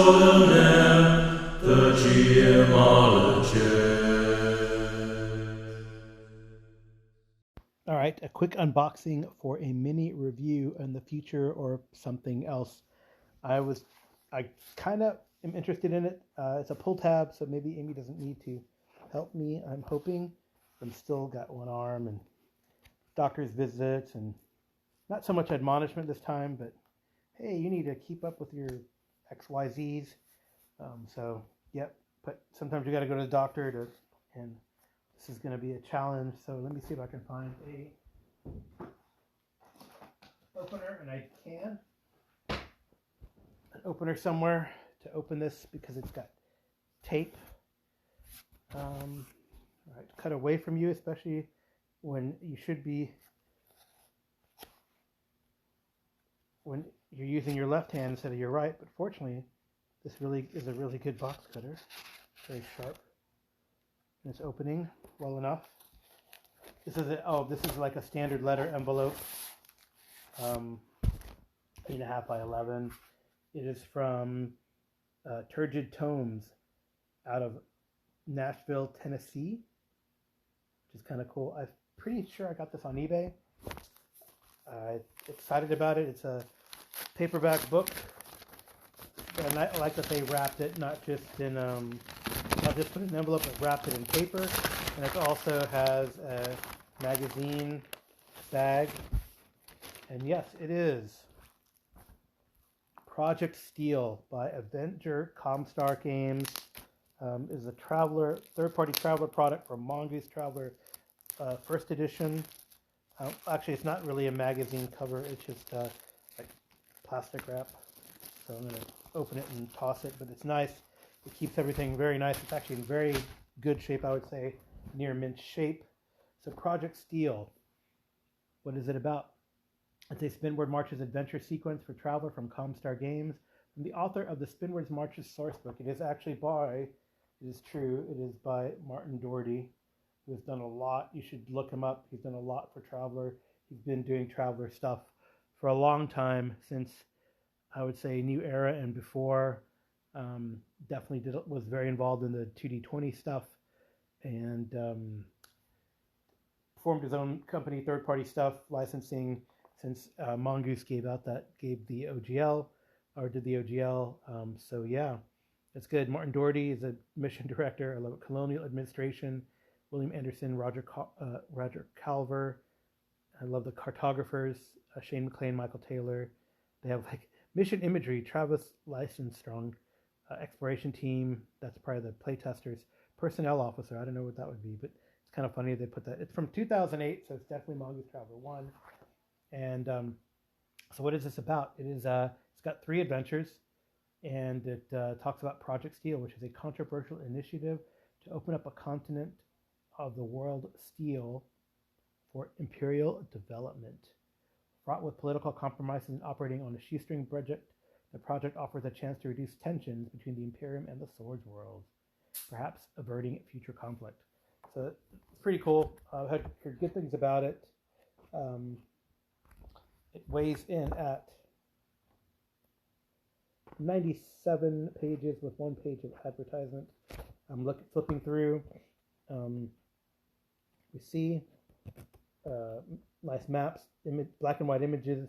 extraordinaire petit et maladieu. All right, a quick unboxing for a mini review in the future or something else. I kind of am interested in it. It's a pull tab, so maybe Amy doesn't need to help me. I'm hoping. I'm still got one arm and doctor's visits and not so much admonishment this time, but hey, you need to keep up with your XYZs. So, yep, but sometimes you got to go to the doctor and this is going to be a challenge. So let me see if I can find a opener, and I can. An opener somewhere to open this because it's got tape. All right, cut away from you, especially when you should be when you're using your left hand instead of your right. But fortunately, this really is a really good box cutter. Very sharp. And it's opening well enough. This is like a standard letter envelope. 8.5 by 11. It is from Turgid Tomes out of Nashville, Tennessee, which is kind of cool. I'm pretty sure I got this on eBay. Excited about it. It's a paperback book. And I like that they wrapped it not just put it in an envelope, but wrapped it in paper. And it also has a magazine bag. And yes, it is Project Steel by Avenger Comstar Games. Is a third-party Traveler product from Mongoose Traveler first edition. Actually, it's not really a magazine cover. It's just like plastic wrap. So I'm going to open it and toss it, but it's nice. It keeps everything very nice. It's actually in very good shape, I would say, near mint shape. So Project Steel, what is it about? It's a Spinward Marches adventure sequence for Traveler from Comstar Games. From the author of the Spinward Marches sourcebook, it is by Martin Doherty, who has done a lot. You should look him up. He's done a lot for Traveler. He's been doing Traveler stuff for a long time, since I would say New Era and before. Definitely was very involved in the 2D20 stuff, and formed his own company, third-party stuff, licensing, since Mongoose gave the OGL, or did the OGL. So yeah, it's good. Martin Doherty is a mission director. I love it. Colonial Administration, William Anderson, Roger Calver. I love the cartographers, Shane McLean, Michael Taylor. They have like mission imagery, Travis Leistenstrong, exploration team. That's probably the playtesters. Personnel officer. I don't know what that would be, but it's kind of funny they put that. It's from 2008, so it's definitely Mongoose Traveler 1. And so what is this about? It's got 3 adventures, and it talks about Project Steel, which is a controversial initiative to open up a continent of the world steel for imperial development. Fraught with political compromises and operating on a shoestring budget, the project offers a chance to reduce tensions between the Imperium and the Swords world, perhaps averting future conflict. So it's pretty cool. I've heard good things about it. It weighs in at 97 pages with 1 page of advertisement. I'm flipping through. We see nice maps, black and white images.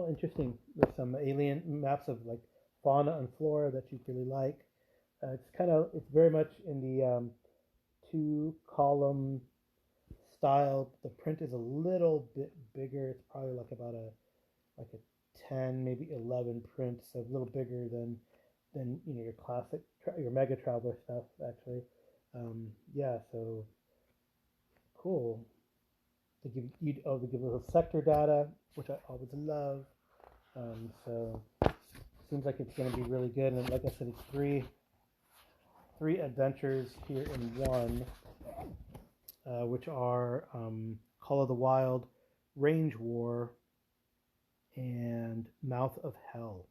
Interesting. There's some alien maps of like fauna and flora that you really like. It's very much in the 2-column style. The print is a little bit bigger. It's probably like about a 10, maybe 11 print, so a little bigger than your classic, your Mega Traveler stuff, actually. Yeah, so cool. They give a little sector data, which I always love. So seems like it's going to be really good. And like I said, it's three adventures here in one, which are Call of the Wild, Range War, and Mouth of Hell.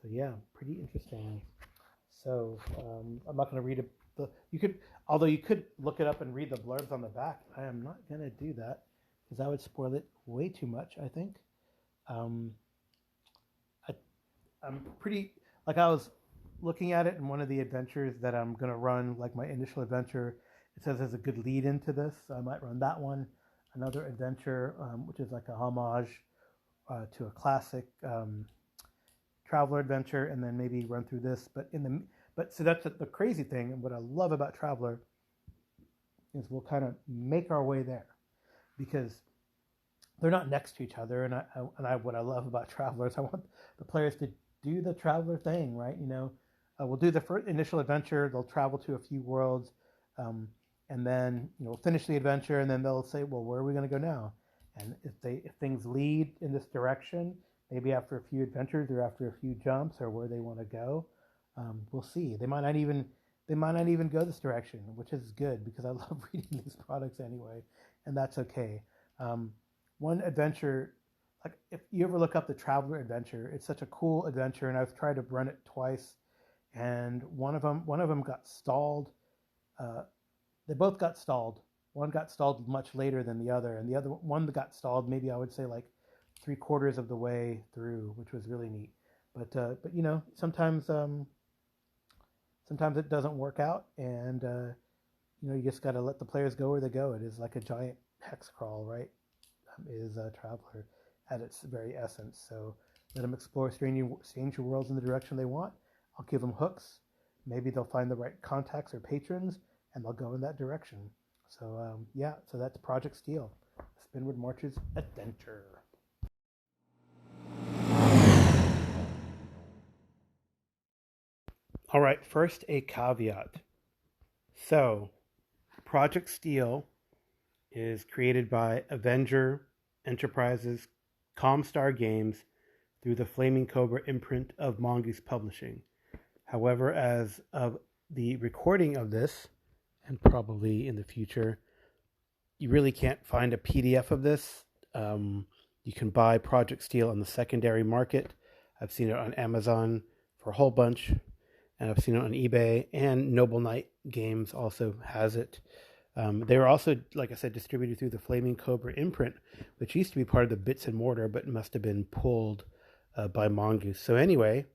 So yeah, pretty interesting. So I'm not going to read it. Although you could look it up and read the blurbs on the back. I am not going to do that because I would spoil it way too much, I think. like I was looking at it in one of the adventures that I'm gonna run, like my initial adventure. It says there's a good lead into this, so I might run that one. Another adventure, which is like a homage to a classic traveler adventure, and then maybe run through this. But so that's the crazy thing, and what I love about Traveler is we'll kind of make our way there because they're not next to each other. And what I love about Traveler is I want the players to do the Traveler thing, right? We'll do the first initial adventure. They'll travel to a few worlds, and then we'll finish the adventure, and then they'll say, well, where are we going to go now? And if things lead in this direction, maybe after a few adventures or after a few jumps or where they want to go, we'll see. They might not even go this direction, which is good because I love reading these products anyway, and that's okay. One adventure, like if you ever look up the Traveler Adventure, it's such a cool adventure, and I've tried to run it twice, and one of them got stalled. They both got stalled. One got stalled much later than the other, and the other one that got stalled maybe I would say like 3/4 of the way through, which was really neat. But sometimes it doesn't work out, and you just got to let the players go where they go. It is like a giant hex crawl, right? Is a Traveler at its very essence. So let them explore stranger worlds in the direction they want. I'll give them hooks. Maybe they'll find the right contacts or patrons, and they'll go in that direction. So so that's Project Steel, Spinward March's adventure. All right, first a caveat. So, Project Steel is created by Avenger Enterprises, Comstar Games, through the Flaming Cobra imprint of Mongoose Publishing. However, as of the recording of this, and probably in the future, you really can't find a PDF of this. You can buy Project Steel on the secondary market. I've seen it on Amazon for a whole bunch, and I've seen it on eBay, and Noble Knight Games also has it. They were also, like I said, distributed through the Flaming Cobra imprint, which used to be part of the Bits and Mortar, but must have been pulled by Mongoose. So anyway,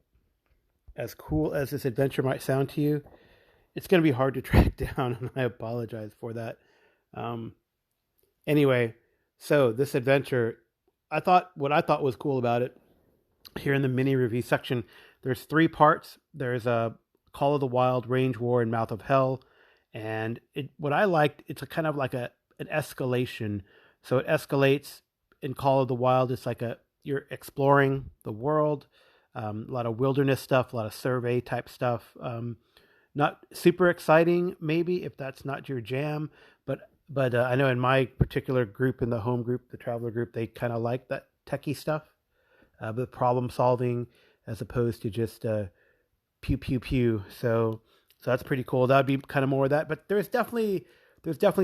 as cool as this adventure might sound to you, it's going to be hard to track down, and I apologize for that. Anyway, so this adventure, what I thought was cool about it, here in the mini review section, there's 3 parts. There's a Call of the Wild, Range War, and Mouth of Hell. And what I liked, it's a kind of like an escalation. So it escalates in Call of the Wild. It's like you're exploring the world, a lot of wilderness stuff, a lot of survey type stuff. Not super exciting, maybe, if that's not your jam. But I know in my particular group, in the home group, the Traveler group, they kind of like that techie stuff, the problem solving as opposed to just pew pew pew. So that's pretty cool. That'd be kind of more of that. But there's definitely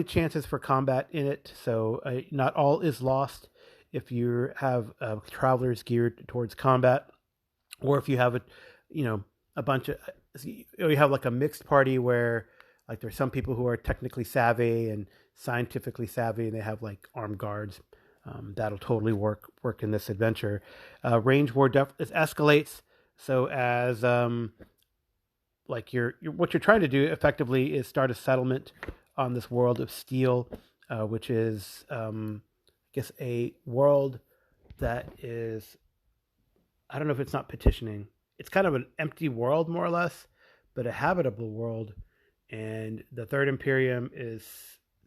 chances for combat in it. So not all is lost if you have Travelers geared towards combat, or if you have a bunch of you have like a mixed party where like there's some people who are technically savvy and scientifically savvy, and they have like armed guards. That'll totally work in this adventure. Range War it escalates. So as like what you're trying to do effectively is start a settlement on this world of steel, which is I guess a world that is, I don't know if it's not petitioning. It's kind of an empty world, more or less, but a habitable world. And the Third Imperium is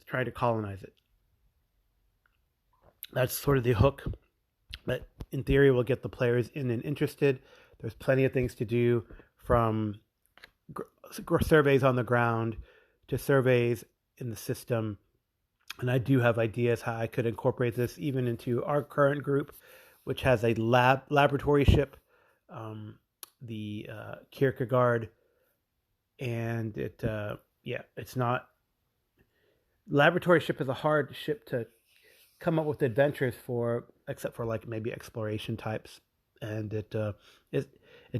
trying to colonize it. That's sort of the hook that, in theory, will get the players in and interested. There's plenty of things to do, from surveys on the ground to surveys in the system. And I do have ideas how I could incorporate this even into our current group, which has a laboratory ship, the Kierkegaard, and it's not. Laboratory ship is a hard ship to come up with adventures for, except for like maybe exploration types, and it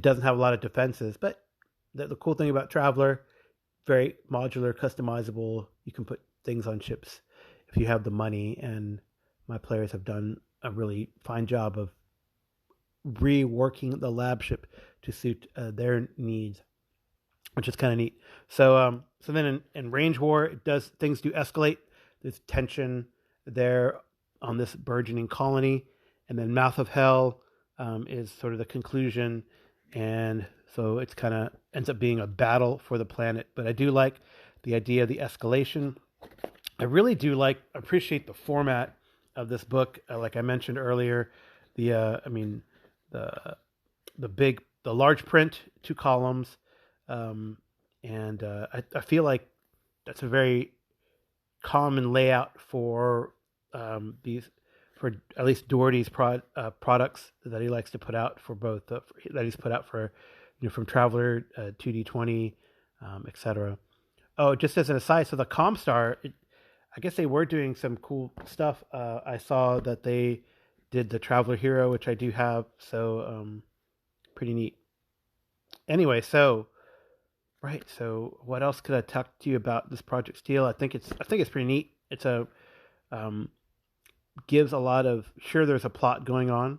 doesn't have a lot of defenses. But the cool thing about Traveler, very modular, customizable. You can put things on ships if you have the money, and my players have done a really fine job of reworking the lab ship to suit their needs, which is kind of neat. So then in Range War, things do escalate. There's tension there on this burgeoning colony, and then Mouth of Hell is sort of the conclusion, and so it's kind of ends up being a battle for the planet. But I do like the idea of the escalation. I really do appreciate the format of this book. Like I mentioned earlier, the large print, 2 columns, and I feel like that's a very common layout for for at least Doherty's products that he likes to put out for both that he's put out for from Traveller, 2D20, etc. Oh, just as an aside, so the Comstar, I guess they were doing some cool stuff. I saw that they did the Traveller Hero, which I do have, so pretty neat. Anyway, so what else could I talk to you about this Project Steel? I think it's pretty neat. It's gives a lot of, sure, there's a plot going on,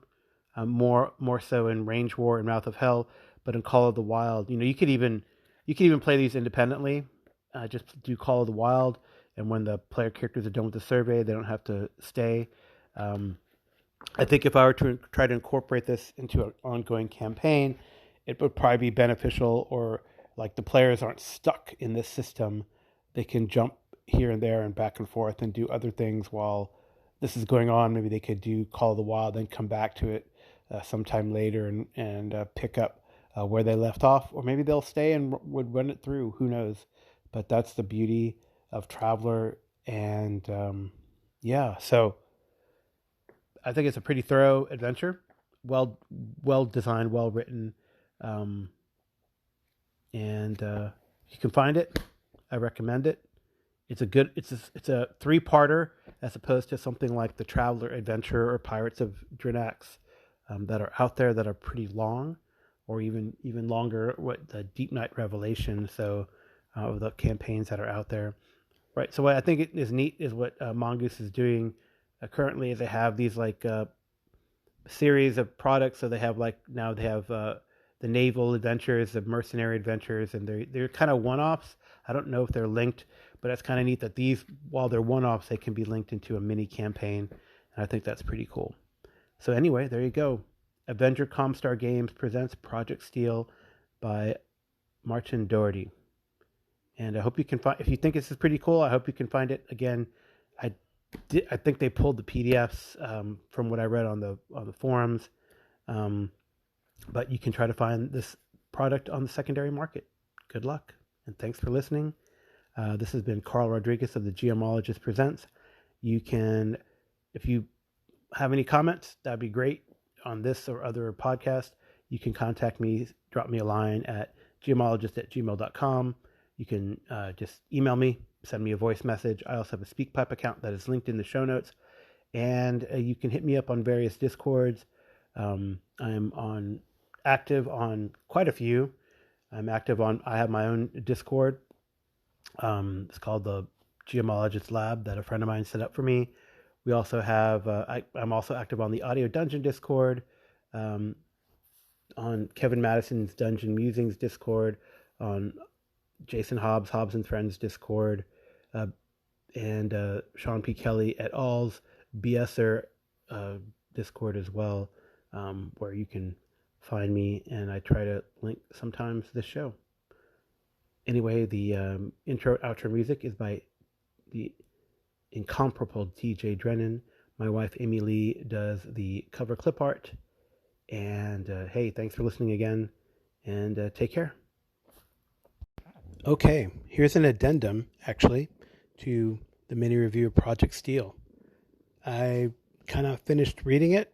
more so in Range War and Mouth of Hell, but in Call of the Wild, you could even play these independently. Just do Call of the Wild, and when the player characters are done with the survey, they don't have to stay. I think if I were to try to incorporate this into an ongoing campaign, it would probably be beneficial, or like the players aren't stuck in this system. They can jump here and there and back and forth and do other things while this is going on. Maybe they could do Call of the Wild, then come back to it sometime later and pick up where they left off, or maybe they'll stay and would run it through. Who knows? But that's the beauty of Traveller, and so I think it's a pretty thorough adventure, well designed, well written, and you can find it. I recommend it. It's a 3-parter as opposed to something like the Traveller Adventure or Pirates of Drinax that are out there that are pretty long, or even longer. What the Deep Night Revelation, so the campaigns that are out there, right? So what I think is neat is what Mongoose is doing currently. Is they have these series of products. So they have the naval adventures, the mercenary adventures, and they're kind of one-offs. I don't know if they're linked, but it's kind of neat that these, while they're one-offs, they can be linked into a mini campaign, and I think that's pretty cool. So anyway, there you go. Avenger Comstar Games presents Project Steel by Martin Doherty. And I hope you can find, if you think this is pretty cool, I hope you can find it. Again, I think they pulled the PDFs from what I read on the forums, but you can try to find this product on the secondary market. Good luck, and thanks for listening. This has been Carl Rodriguez of the GMologist Presents. You can, if you have any comments, that'd be great on this or other podcast. You can contact me, drop me a line at gmologist@gmail.com. You can just email me, send me a voice message. I also have a SpeakPipe account that is linked in the show notes. And you can hit me up on various Discords. I'm active on quite a few. I have my own Discord. It's called the Geomologist Lab that a friend of mine set up for me. We also have, I'm also active on the Audio Dungeon Discord, on Kevin Madison's Dungeon Musings Discord, on Jason Hobbs and Friends Discord, and Sean P. Kelly et al.'s BSer Discord as well, where you can find me, and I try to link sometimes this show. Anyway, the intro-outro music is by the incomparable TJ Drennan. My wife, Amy Lee, does the cover clip art. And hey, thanks for listening again, and take care. Okay, here's an addendum, actually, to the mini review of Project Steel. I kind of finished reading it.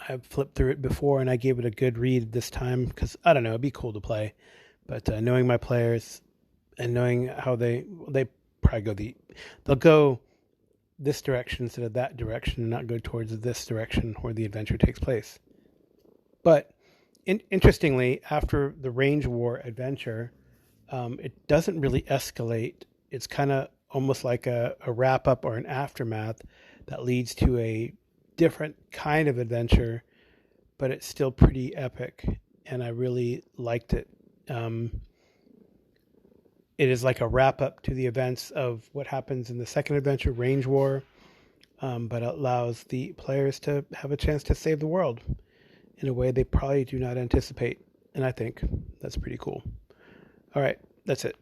I've flipped through it before, and I gave it a good read this time, because, I don't know, it'd be cool to play. But knowing my players and knowing how they probably they'll go this direction instead of that direction, and not go towards this direction where the adventure takes place. But interestingly, after the Range War adventure, it doesn't really escalate. It's kind of almost like a wrap-up or an aftermath that leads to a different kind of adventure, but it's still pretty epic, and I really liked it. It is like a wrap up to the events of what happens in the second adventure, Range War, but it allows the players to have a chance to save the world in a way they probably do not anticipate. And I think that's pretty cool. All right, that's it.